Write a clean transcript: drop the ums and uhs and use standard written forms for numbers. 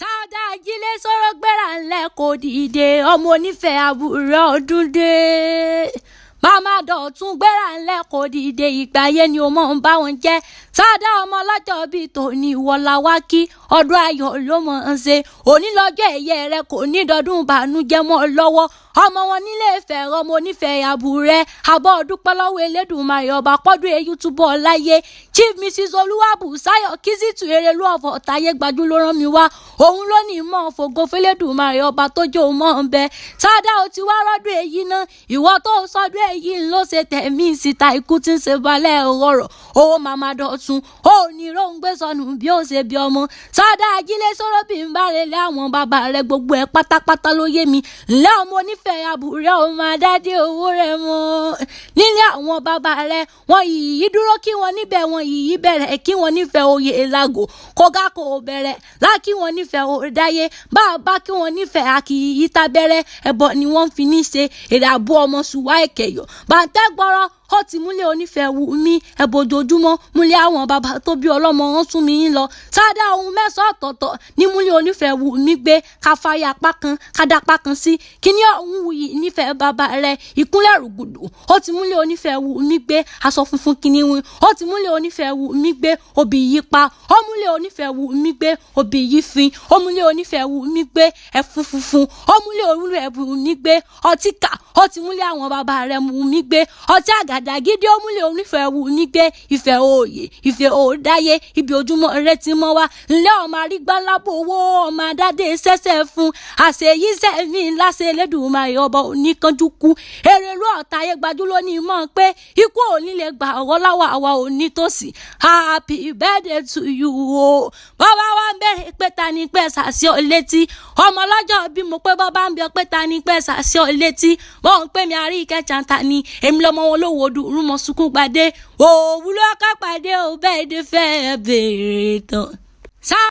Sáúdà Jílé sọ̀rọ̀ gbéra ńlẹ̀ kò dìde ọmọ onífẹ̀ẹ́ àbúrò ọdún dé. Màmá Dọ̀tun gbéra ńlẹ̀ kò dìde ìgbà yẹn ni o mọ̀ ń bá wọn jẹ́. Sáúdà ọmọ ọlọ́jọ́ bíi tòní ìwọ̀lá wá kí ọdún ayọ̀ ló mọ̀ ń ṣe. Òní lọ́jọ́ ẹ̀yẹ rẹ kò ní dọdún ìbànújẹ́ mọ́ lọ́wọ́. Ọmọ wọn Ile-Ife ọmọ onífẹ̀ẹ́ àbúrò abọ́ dúpẹ́ lọ́wọ́ Elédùmarè ọba pọ́dún èyí túbọ̀ láyé. Chief Mrs. Olúwàbùsáyọ̀ Kizzitu Erelu ọ̀fọ̀ táyé gbajú ló rán mi wá. Òun ló ní ìmọ̀ fògo f'Elédùmarè ọba tó jẹ́ òun mọ̀ ń bẹ. Sáúdà ó ti wá rọ́dún èyí náà. Ìwọ tó sọdún èyí ló ṣe tẹ̀mí síta ikú tí ń ṣe balẹ̀ ọ̀rọ̀. Owó Màmá Dọ̀tun ó ní róhùn gbé sọnù bí ó ṣe bí ọmọ. Sáúdà Jílé sọ̀rọ̀ bí ń bá relé àwọn bàbá rẹ̀ gbogbo ẹ̀ pátápátá ló yé mi. Ǹlẹ́ ọmọ onífẹ̀ẹ́ àbúrò ọmọ adádé owó rẹ̀ mọ́. Nílé àwọn bàbá rẹ̀ wọ́n yìí dúró kí wọ́n níbẹ̀ wọ́n yìí bẹ̀rẹ̀ kí wọ́n nífẹ̀ẹ́ oyè lágò. Kógá kò bẹ̀rẹ̀ lákì wọ́n nífẹ̀ẹ́ òdáyé. Bàbá kí wọ́n nífẹ̀ẹ́ àkìyí tábẹ́rẹ́ ẹbọ ni wọ́n fi ní ṣe ìdàbò ọmọ ṣùwà ẹ̀kẹyọ̀. Bàǹtẹ́ gbọ́rọ̀ ó ti múlẹ̀ onífẹ̀ẹ́ wù mí ẹbọ ojoojúmọ́ múlẹ̀ àwọn bàbá tó bí ọlọ́mọ wọn sún mi yín lọ. Sáúdà ohun mẹ́sàn-án ọ̀tọ̀ọ̀tọ̀ ní múlẹ̀ onífẹ̀ẹ́ wù mí gbé ká fárí apá kan ká dá apá kan sí. Kíní ọ̀hún wù yìí nífẹ̀ẹ́ bàbá rẹ̀ ìkúnlẹ̀ rògbòdò ó ti múlẹ̀ onífẹ̀ẹ́ wù mí gbé aṣọ funfun kíní wọn ó ti múlẹ̀ onífẹ̀ẹ́ wù mí gbé obì yìí pa ó múlẹ̀ onífẹ̀ẹ́ wù mí gbé obì yìí fin ó múlẹ̀ onífẹ̀ẹ́ wù mí gbé ẹ̀fun funfun ó múlẹ̀ onífẹ̀ẹ́ wù mí gbé ọtí kà ó ti múlẹ̀ àwọn bàbá rẹ̀ wù mí gbé ọtí àgàdàgídí ó múlẹ̀ onífẹ̀ẹ́ wù mí gbé ìfẹ́ òòyè ìfẹ́ òòdáyé ibi ojúmọ́ rẹ ti mọ́ wá ńlẹ́ ọmọ arígbálábò owó ọmọ adádé sẹ́sẹ́ fún àṣeyíṣẹ́ mi láṣẹ Elédùmarè ọba oníkanjú kú Erelu ọ̀tá ayé gbajú lónìí mọ̀ pé ikú òní lè gbà ọ̀rọ̀ láwa àwa òní tòsí happy birthday to you o. Bàbá wa ń bẹ̀rẹ̀ pé ta ni pẹ́ sàṣẹ ọ létí ọmọ ọlọ́jọ́ bí mo pé bàbá ń bẹ pé ta ni pẹ́ sàṣẹ ọ létí wọ́n ń pè mí Àríkẹ́ Chanta ni èmi lọ́mọ wọn lówó dùn rúmọ̀ sunkún gbadé òwúlọ́ ká pàdé ò bẹ́ẹ̀ dé fẹ́ bèrè tán.